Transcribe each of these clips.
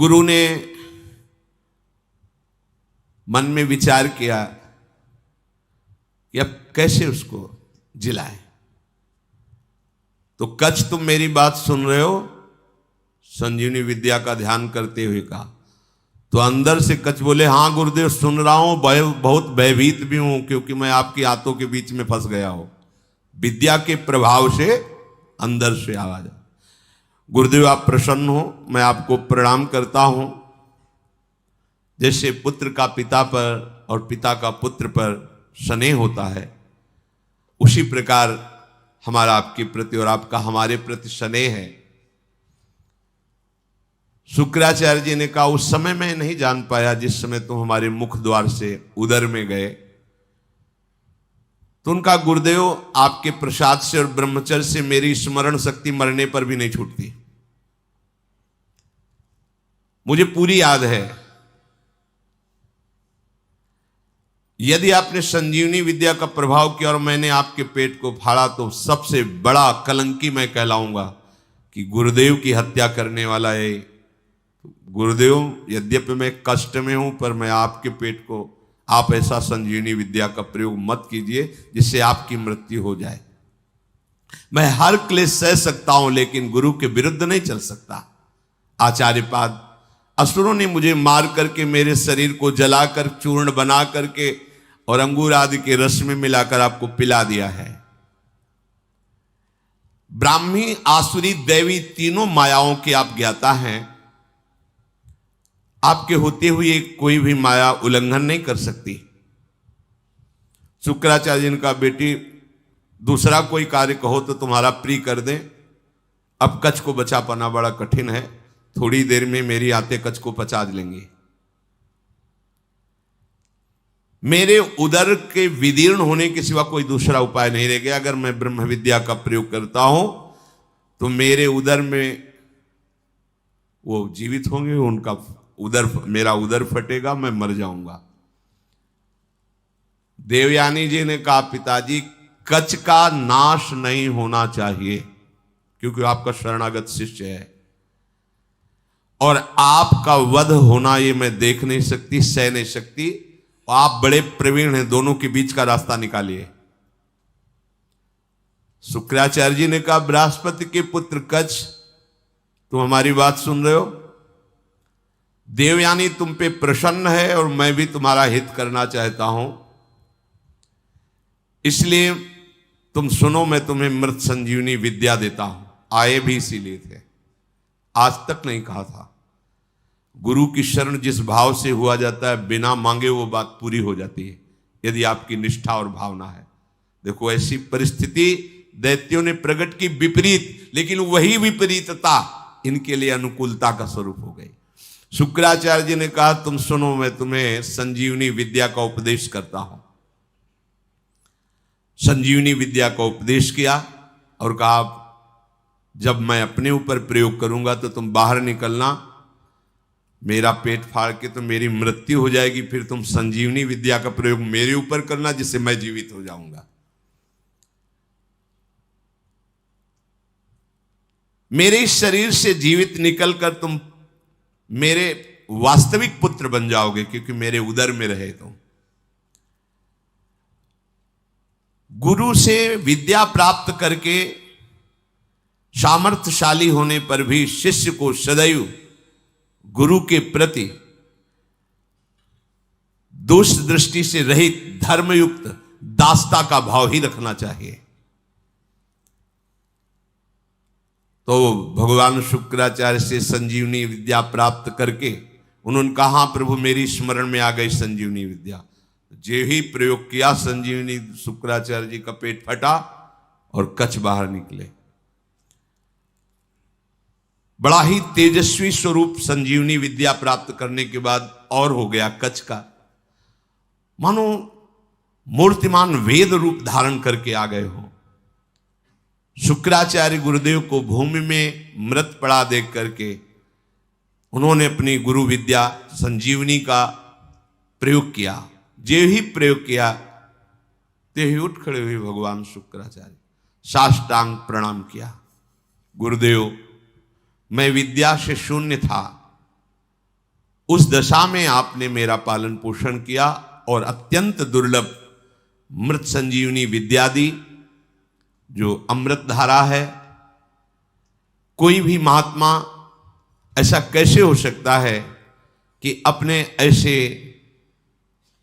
गुरु ने मन में विचार किया कि अब कैसे उसको जिलाए। तो कच्छ, तुम मेरी बात सुन रहे हो? संजीवनी विद्या का ध्यान करते हुए कहा। तो अंदर से कच्छ बोले, हाँ गुरुदेव सुन रहा हूं, बहुत भयभीत भी हूं, क्योंकि मैं आपकी आंतों के बीच में फंस गया हूं। विद्या के प्रभाव से अंदर से आवाज। गुरुदेव आप प्रसन्न हो, मैं आपको प्रणाम करता हूं। जैसे पुत्र का पिता पर और पिता का पुत्र पर स्नेह होता है, उसी प्रकार हमारा आपके प्रति और आपका हमारे प्रति स्नेह है। शुक्राचार्य जी ने कहा, उस समय मैं नहीं जान पाया जिस समय तुम हमारे मुख द्वार से उदर में गए। तो उनका, गुरुदेव आपके प्रसाद से और ब्रह्मचर्य से मेरी स्मरण शक्ति मरने पर भी नहीं छूटती। मुझे पूरी याद है। यदि आपने संजीवनी विद्या का प्रभाव किया और मैंने आपके पेट को फाड़ा, तो सबसे बड़ा कलंकी मैं कहलाऊंगा कि गुरुदेव की हत्या करने वाला है। गुरुदेव, यद्यपि मैं कष्ट में हूं, पर मैं आपके पेट को, आप ऐसा संजीवनी विद्या का प्रयोग मत कीजिए जिससे आपकी मृत्यु हो जाए। मैं हर क्लेश सह सकता हूं, लेकिन गुरु के विरुद्ध नहीं चल सकता। आचार्यपाद, असुरों ने मुझे मार करके मेरे शरीर को जलाकर चूर्ण बना करके और अंगूर आदि के रस में मिलाकर आपको पिला दिया है। ब्राह्मी, आसुरी, दैवी तीनों मायाओं के आप ज्ञाता हैं। आपके होते हुए कोई भी माया उल्लंघन नहीं कर सकती। शुक्राचार्य जी ने कहा, बेटी दूसरा कोई कार्य कहो तो तुम्हारा प्रिय कर दें। अब कच्छ को बचा पाना बड़ा कठिन है, थोड़ी देर में मेरी आते कच्छ को पचा लेंगे। मेरे उदर के विदीर्ण होने के सिवा कोई दूसरा उपाय नहीं रह गया। अगर मैं ब्रह्म विद्या का प्रयोग करता हूं तो मेरे उदर में वो जीवित होंगे, उनका उदर, मेरा उदर फटेगा, मैं मर जाऊंगा। देवयानी जी ने कहा, पिताजी कच्छ का नाश नहीं होना चाहिए, क्योंकि आपका शरणागत शिष्य है और आपका वध होना ये मैं देख नहीं सकती, सह नहीं सकती। आप बड़े प्रवीण हैं, दोनों के बीच का रास्ता निकालिए। शुक्राचार्य जी ने कहा, बृहस्पति के पुत्र कच्छ, तुम हमारी बात सुन रहे हो? देवयानी तुम पे प्रसन्न है और मैं भी तुम्हारा हित करना चाहता हूं, इसलिए तुम सुनो, मैं तुम्हें मृत संजीवनी विद्या देता हूं। आए भी इसीलिए थे, आज तक नहीं कहा था। गुरु की शरण जिस भाव से हुआ जाता है, बिना मांगे वो बात पूरी हो जाती है, यदि आपकी निष्ठा और भावना है। देखो, ऐसी परिस्थिति दैत्यों ने प्रकट की विपरीत, लेकिन वही विपरीतता इनके लिए अनुकूलता का स्वरूप हो गई। शुक्राचार्य जी ने कहा, तुम सुनो, मैं तुम्हें संजीवनी विद्या का उपदेश करता हूं। संजीवनी विद्या का उपदेश किया और कहा, जब मैं अपने ऊपर प्रयोग करूंगा तो तुम बाहर निकलना, मेरा पेट फाड़ के तो मेरी मृत्यु हो जाएगी, फिर तुम संजीवनी विद्या का प्रयोग मेरे ऊपर करना, जिससे मैं जीवित हो जाऊंगा। मेरे शरीर से जीवित निकलकर तुम मेरे वास्तविक पुत्र बन जाओगे, क्योंकि मेरे उदर में रहे तुम। गुरु से विद्या प्राप्त करके सामर्थ्यशाली होने पर भी शिष्य को सदैव गुरु के प्रति दोष दृष्टि से रहित धर्मयुक्त दासता का भाव ही रखना चाहिए। तो भगवान शुक्राचार्य से संजीवनी विद्या प्राप्त करके उन्होंने कहा, हाँ प्रभु, मेरी स्मरण में आ गई संजीवनी विद्या। जे ही प्रयोग किया, संजीवनी, शुक्राचार्य जी का पेट फटा और कच्छ बाहर निकले। बड़ा ही तेजस्वी स्वरूप संजीवनी विद्या प्राप्त करने के बाद और हो गया कच्छ का, मानो मूर्तिमान वेद रूप धारण करके आ गए हो। शुक्राचार्य गुरुदेव को भूमि में मृत पड़ा देख करके उन्होंने अपनी गुरु विद्या संजीवनी का प्रयोग किया। जे ही प्रयोग किया, ते ही उठ खड़े हुए भगवान शुक्राचार्य, साष्टांग प्रणाम किया। गुरुदेव, मैं विद्या से शून्य था, उस दशा में आपने मेरा पालन पोषण किया और अत्यंत दुर्लभ मृत संजीवनी विद्या दी, जो अमृत धारा है। कोई भी महात्मा ऐसा कैसे हो सकता है कि अपने ऐसे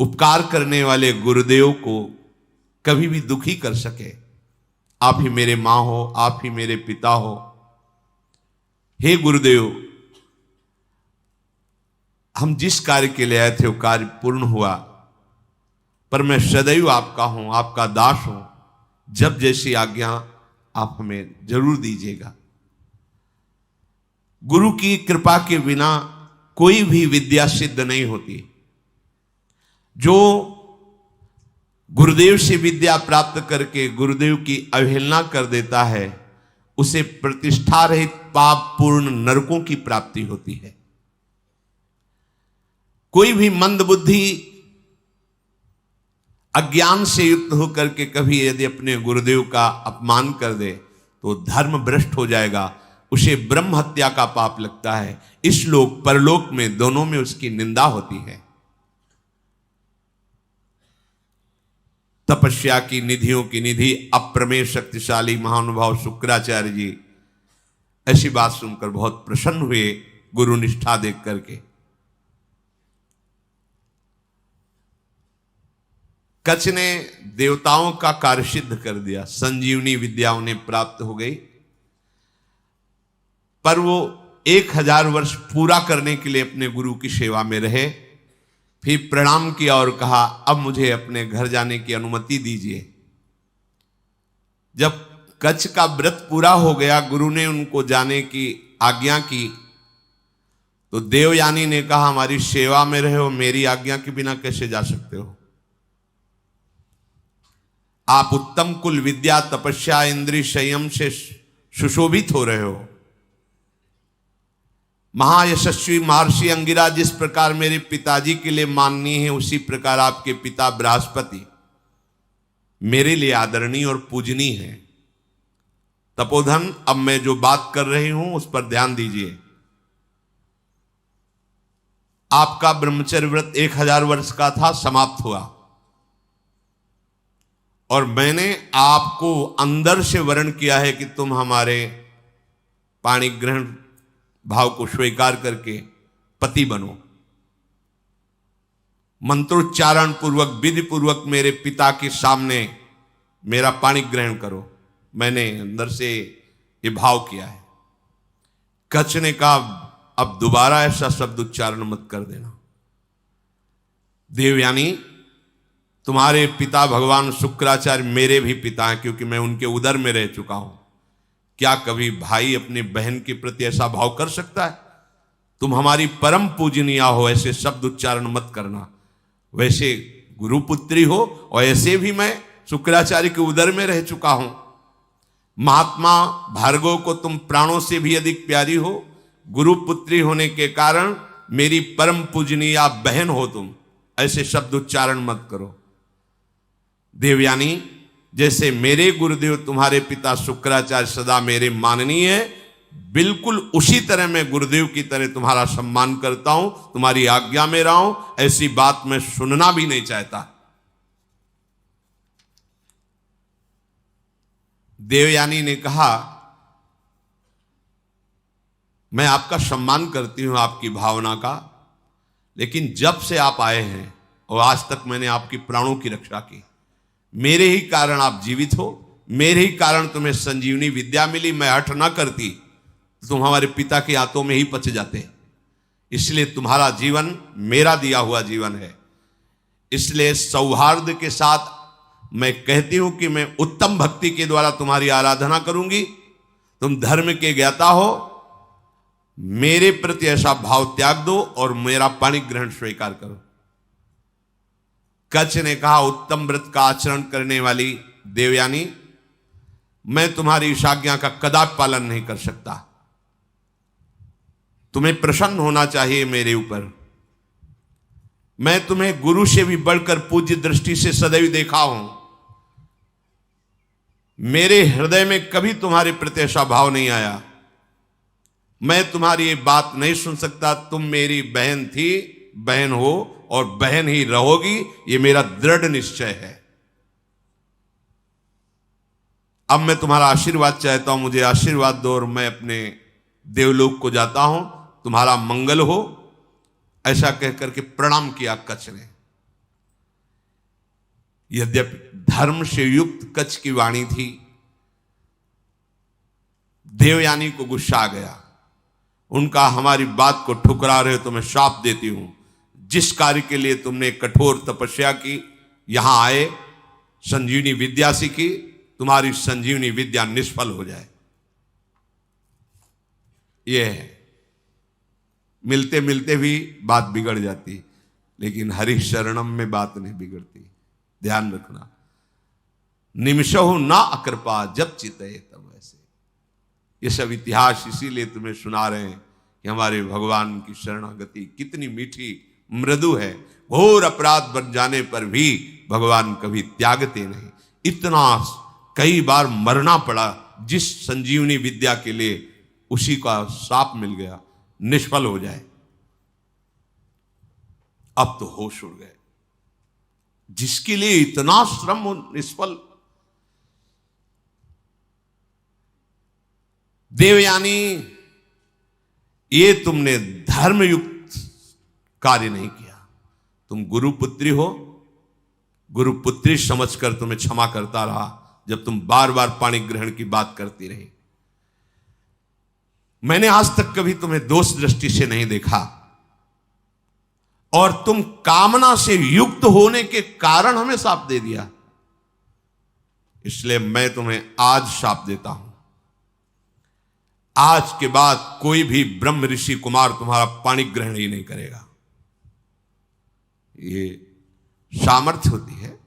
उपकार करने वाले गुरुदेव को कभी भी दुखी कर सके। आप ही मेरे मां हो, आप ही मेरे पिता हो। हे गुरुदेव, हम जिस कार्य के लिए आए थे वो कार्य पूर्ण हुआ, पर मैं सदैव आपका हूं, आपका दास हूं। जब जैसी आज्ञा आप हमें जरूर दीजिएगा। गुरु की कृपा के बिना कोई भी विद्या सिद्ध नहीं होती। जो गुरुदेव से विद्या प्राप्त करके गुरुदेव की अवहेलना कर देता है, उसे प्रतिष्ठा रहित पाप पूर्ण नरकों की प्राप्ति होती है। कोई भी मंद बुद्धि अज्ञान से युक्त होकर के कभी यदि अपने गुरुदेव का अपमान कर दे तो धर्म भ्रष्ट हो जाएगा, उसे ब्रह्म हत्या का पाप लगता है। इस लोक परलोक में दोनों में उसकी निंदा होती है। तपस्या की निधियों की निधि अप्रमेय शक्तिशाली महानुभाव शुक्राचार्य जी ऐसी बात सुनकर बहुत प्रसन्न हुए, गुरु निष्ठा देख करके। कच्छ ने देवताओं का कार्य सिद्ध कर दिया, संजीवनी विद्या उन्हें प्राप्त हो गई, पर वो 1000 वर्ष पूरा करने के लिए अपने गुरु की सेवा में रहे। फिर प्रणाम किया और कहा, अब मुझे अपने घर जाने की अनुमति दीजिए। जब कच्छ का व्रत पूरा हो गया, गुरु ने उनको जाने की आज्ञा की, तो देवयानी ने कहा, हमारी सेवा में रहे हो, मेरी आज्ञा के बिना कैसे जा सकते हो? आप उत्तम कुल विद्या तपस्या इंद्रिय संयम से सुशोभित हो रहे हो। महायशस्वी महर्षि अंगिरा जिस प्रकार मेरे पिताजी के लिए माननीय है, उसी प्रकार आपके पिता बृहस्पति मेरे लिए आदरणीय और पूजनीय है। तपोधन, अब मैं जो बात कर रही हूं उस पर ध्यान दीजिए। आपका ब्रह्मचर्य व्रत 1000 वर्ष का था, समाप्त हुआ, और मैंने आपको अंदर से वर्ण किया है कि तुम हमारे पाणी ग्रहण भाव को स्वीकार करके पति बनो। मंत्रोच्चारण पूर्वक विधि पूर्वक मेरे पिता के सामने मेरा पाणी ग्रहण करो। मैंने अंदर से ये भाव किया है। कच्छ ने कहा, अब दोबारा ऐसा शब्द उच्चारण मत कर देना। देवयानी, तुम्हारे पिता भगवान शुक्राचार्य मेरे भी पिता हैं, क्योंकि मैं उनके उदर में रह चुका हूं। क्या कभी भाई अपने बहन के प्रति ऐसा भाव कर सकता है? तुम हमारी परम पूजनीय हो, ऐसे शब्द उच्चारण मत करना। वैसे गुरुपुत्री हो, और ऐसे भी मैं शुक्राचार्य के उदर में रह चुका हूं। महात्मा भार्गव को तुम प्राणों से भी अधिक प्यारी हो। गुरुपुत्री होने के कारण मेरी परम पूजनीय बहन हो तुम। ऐसे शब्द उच्चारण मत करो। देवयानी, जैसे मेरे गुरुदेव तुम्हारे पिता शुक्राचार्य सदा मेरे माननीय है, बिल्कुल उसी तरह मैं गुरुदेव की तरह तुम्हारा सम्मान करता हूं, तुम्हारी आज्ञा में रहा हूं। ऐसी बात मैं सुनना भी नहीं चाहता। देवयानी ने कहा, मैं आपका सम्मान करती हूं, आपकी भावना का, लेकिन जब से आप आए हैं और आज तक मैंने आपकी प्राणों की रक्षा की। मेरे ही कारण आप जीवित हो, मेरे ही कारण तुम्हें संजीवनी विद्या मिली। मैं हठ ना करती तो तुम हमारे पिता के हाथों में ही पच जाते। इसलिए तुम्हारा जीवन मेरा दिया हुआ जीवन है। इसलिए सौहार्द के साथ मैं कहती हूं कि मैं उत्तम भक्ति के द्वारा तुम्हारी आराधना करूंगी। तुम धर्म के ज्ञाता हो, मेरे प्रति ऐसा भाव त्याग दो और मेरा पाणी ग्रहण स्वीकार करो। कच्छ ने कहा, उत्तम व्रत का आचरण करने वाली देवयानी, मैं तुम्हारी इस आज्ञा का कदापि पालन नहीं कर सकता। तुम्हें प्रसन्न होना चाहिए मेरे ऊपर। मैं तुम्हें गुरु से भी बढ़कर पूज्य दृष्टि से सदैव देखा हूं। मेरे हृदय में कभी तुम्हारे प्रति ऐसा भाव नहीं आया। मैं तुम्हारी ये बात नहीं सुन सकता। तुम मेरी बहन थी, बहन हो और बहन ही रहोगी, ये मेरा दृढ़ निश्चय है। अब मैं तुम्हारा आशीर्वाद चाहता हूं, मुझे आशीर्वाद दो और मैं अपने देवलोक को जाता हूं, तुम्हारा मंगल हो। ऐसा कहकर के प्रणाम किया कच्छ ने। यद्यपि धर्म से युक्त कच्छ की वाणी थी, देवयानी को गुस्सा आ गया। उनका हमारी बात को ठुकरा रहे हो तो मैं शाप देती हूं, जिस कार्य के लिए तुमने कठोर तपस्या की, यहां आए, संजीवनी विद्या सीखी, तुम्हारी संजीवनी विद्या निष्फल हो जाए। यह है, मिलते मिलते भी बात बिगड़ जाती, लेकिन हरि शरणम में बात नहीं बिगड़ती। ध्यान रखना, निमिषहु ना अकृपा जब चितये तब ऐसे। ये सब इतिहास इसीलिए तुम्हें सुना रहे हैं कि हमारे भगवान की शरणागति कितनी मीठी मृदु है। घोर अपराध बन जाने पर भी भगवान कभी त्यागते नहीं। इतना कई बार मरना पड़ा जिस संजीवनी विद्या के लिए, उसी का शाप मिल गया, निष्फल हो जाए। अब तो होश उड़ गए, जिसके लिए इतना श्रम निष्फल। देवयानी, ये तुमने धर्मयुक्त कार्य नहीं किया। तुम गुरुपुत्री हो, गुरुपुत्री समझकर तुम्हें क्षमा करता रहा जब तुम बार बार पाणी ग्रहण की बात करती रही। मैंने आज तक कभी तुम्हें दोष दृष्टि से नहीं देखा, और तुम कामना से युक्त होने के कारण हमें शाप दे दिया। इसलिए मैं तुम्हें आज शाप देता हूं, आज के बाद कोई भी ब्रह्म ऋषि कुमार तुम्हारा पाणी ग्रहण ही नहीं करेगा। ये सामर्थ्य होती है,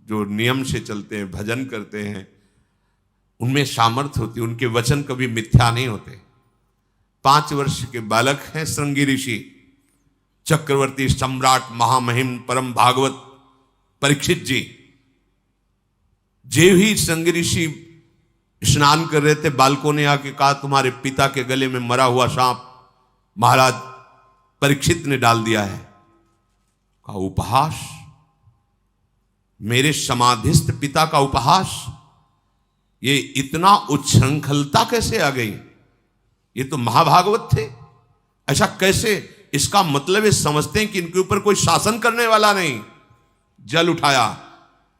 जो नियम से चलते हैं, भजन करते हैं, उनमें सामर्थ्य होती है। उनके वचन कभी मिथ्या नहीं होते। 5 वर्ष के बालक हैं श्रृंगी ऋषि, चक्रवर्ती सम्राट महामहिम परम भागवत परीक्षित जी। जे ही श्रृंगी ऋषि स्नान कर रहे थे, बालकों ने आके कहा तुम्हारे पिता के गले में मरा हुआ सांप महाराज परीक्षित ने डाल दिया है। कहा उपहास, मेरे समाधिस्थ पिता का उपहास, ये इतना उच्छृंखलता कैसे आ गई? ये तो महाभागवत थे, ऐसा कैसे? इसका मतलब ये समझते हैं कि इनके ऊपर कोई शासन करने वाला नहीं। जल उठाया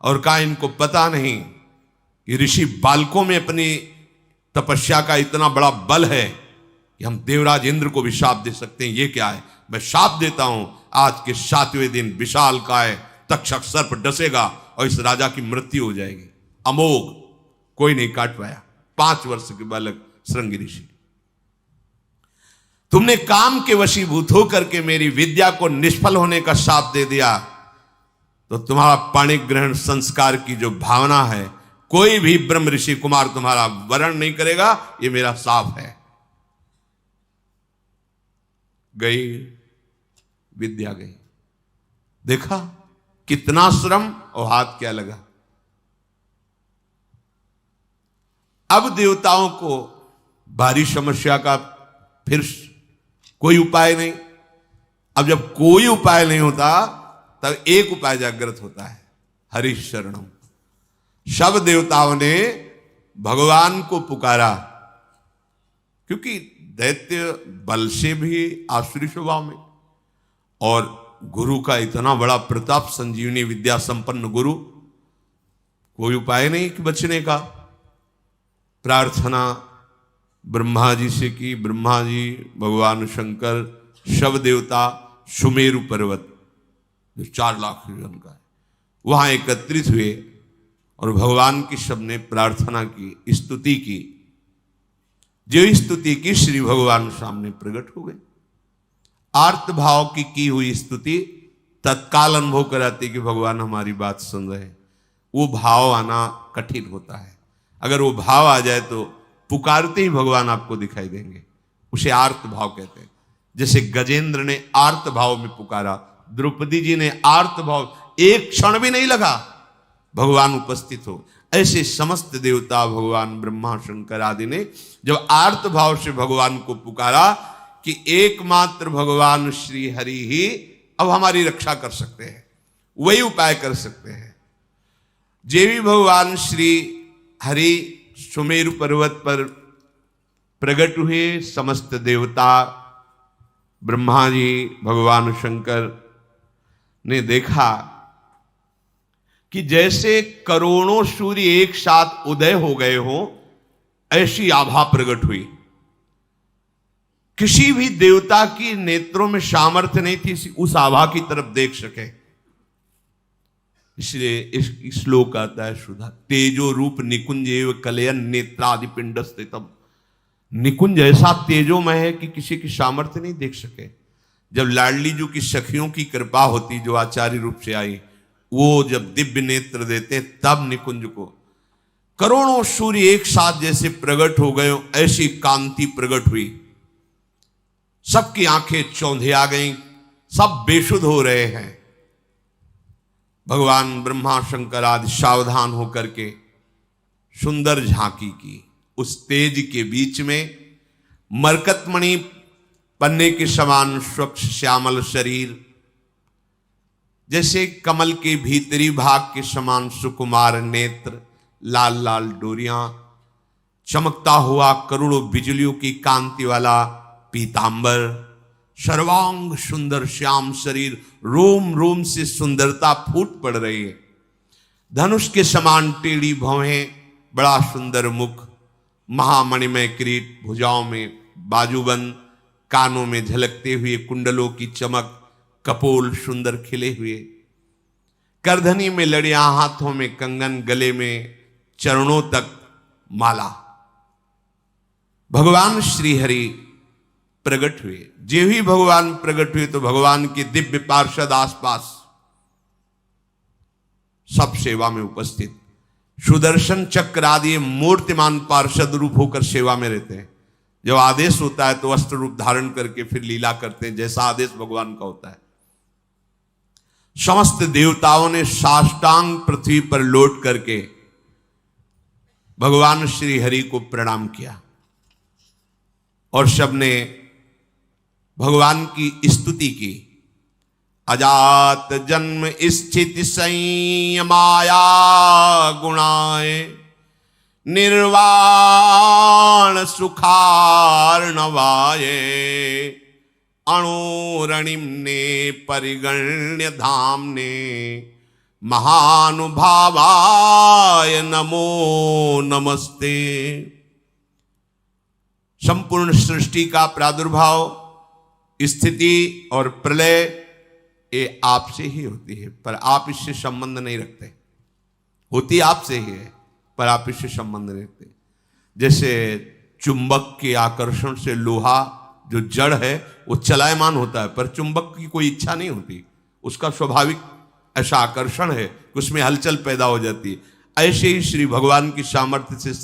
और कहा इनको पता नहीं कि ऋषि बालकों में अपनी तपस्या का इतना बड़ा बल है कि हम देवराज इंद्र को भी शाप दे सकते हैं। ये क्या है? मैं शाप देता हूं, आज के 7वें दिन विशालकाय तक्षक सर्प डसेगा और इस राजा की मृत्यु हो जाएगी। अमोघ, कोई नहीं काट पाया। 5 वर्ष के बालक श्रृंगी ऋषि। तुमने काम के वशीभूत होकर के मेरी विद्या को निष्फल होने का शाप दे दिया, तो तुम्हारा पाणी ग्रहण संस्कार की जो भावना है, कोई भी ब्रह्म ऋषि कुमार तुम्हारा वरण नहीं करेगा। ये मेरा शाप है। गई विद्या, गई। देखा कितना श्रम और हाथ क्या लगा। अब देवताओं को भारी समस्या का फिर कोई उपाय नहीं। अब जब कोई उपाय नहीं होता, तब एक उपाय जागृत होता है, हरि शरणम। सब देवताओं ने भगवान को पुकारा, क्योंकि दैत्य बल से भी आसुरी स्वभाव में, और गुरु का इतना बड़ा प्रताप, संजीवनी विद्या संपन्न गुरु, कोई उपाय नहीं कि बचने का। प्रार्थना ब्रह्मा जी से की। ब्रह्मा जी, भगवान शंकर, शव देवता, सुमेरु पर्वत जो 4 लाख योजन का है, वहां एकत्रित हुए और भगवान की सबने प्रार्थना की, स्तुति की। जो स्तुति की, श्री भगवान सामने प्रकट हो गए। आर्त भाव की हुई स्तुति तत्काल अनुभव कराती कि भगवान हमारी बात सुन रहे हैं। वो भाव आना कठिन होता है। अगर वो भाव आ जाए तो पुकारते ही भगवान आपको दिखाई देंगे। उसे आर्त भाव कहते हैं। जैसे गजेंद्र ने आर्त भाव में पुकारा, द्रौपदी जी ने आर्त भाव, एक क्षण भी नहीं लगा भगवान उपस्थित हो। ऐसे समस्त देवता भगवान ब्रह्मा शंकर आदि ने जब आर्त भाव से भगवान को पुकारा कि एकमात्र भगवान श्री हरि ही अब हमारी रक्षा कर सकते हैं, वही उपाय कर सकते हैं। जे भी भगवान श्री हरि सुमेरु पर्वत पर प्रकट हुए, समस्त देवता ब्रह्मा जी भगवान शंकर ने देखा कि जैसे करोड़ों सूर्य एक साथ उदय हो गए हो, ऐसी आभा प्रकट हुई। किसी भी देवता की नेत्रों में सामर्थ्य नहीं थी उस आभा की तरफ देख सके। इसलिए इस श्लोक आता है सुधा, तेजो रूप निकुंज एव कलयन नेत्रादि पिंड स्थितम। निकुंज ऐसा तेजोमय है कि किसी की सामर्थ्य नहीं देख सके। जब लाडली जी की सखियों की कृपा होती, जो आचार्य रूप से आई, वो जब दिव्य नेत्र देते तब निकुंज को करोड़ों सूर्य एक साथ जैसे प्रकट हो गए, ऐसी कांति प्रकट हुई। सबकी आंखें चौंधे आ गईं, सब बेशुद्ध हो रहे हैं। भगवान ब्रह्मा शंकर आदि सावधान होकर के सुंदर झांकी की। उस तेज के बीच में मरकतमणि पन्ने के समान स्वच्छ श्यामल शरीर, जैसे कमल के भीतरी भाग के समान सुकुमार नेत्र, लाल लाल डोरियां, चमकता हुआ करोड़ों बिजलियों की कांति वाला पीतांबर, सर्वांग सुंदर श्याम शरीर, रोम रोम से सुंदरता फूट पड़ रही है। धनुष के समान टेढ़ी भौहें, बड़ा सुंदर मुख, महामणिमय किरीट, भुजाओं में बाजूबंद, कानों में झलकते हुए कुंडलों की चमक, कपोल सुंदर खिले हुए, करधनी में लड़ियां, हाथों में कंगन, गले में चरणों तक माला। भगवान श्री हरि प्रकट हुए। जे ही भगवान प्रकट हुए तो भगवान के दिव्य पार्षद आसपास सब सेवा में उपस्थित, सुदर्शन चक्र आदि मूर्तिमान पार्षद रूप होकर सेवा में रहते हैं। जब आदेश होता है तो अस्त्र रूप धारण करके फिर लीला करते हैं, जैसा आदेश भगवान का होता है। समस्त देवताओं ने साष्टांग पृथ्वी पर लौट करके भगवान श्री हरि को प्रणाम किया और सबने भगवान की स्तुति की। अजात जन्म स्थिति संयमाया गुणाए, निर्वाण सुखार्णवाये, अणुरणिम्ने परिगण्य धाम्ने, महानुभावाय नमो नमस्ते। संपूर्ण सृष्टि का प्रादुर्भाव, स्थिति और प्रलय ये आपसे ही होती है, पर आप इससे संबंध नहीं रखते। होती आपसे ही है पर आप इससे संबंध नहीं रखते। जैसे चुंबक के आकर्षण से लोहा जो जड़ है वो चलायमान होता है, पर चुंबक की कोई इच्छा नहीं होती, उसका स्वाभाविक ऐसा आकर्षण है कि उसमें हलचल पैदा हो जाती है। ऐसे ही श्री भगवान की सामर्थ्य से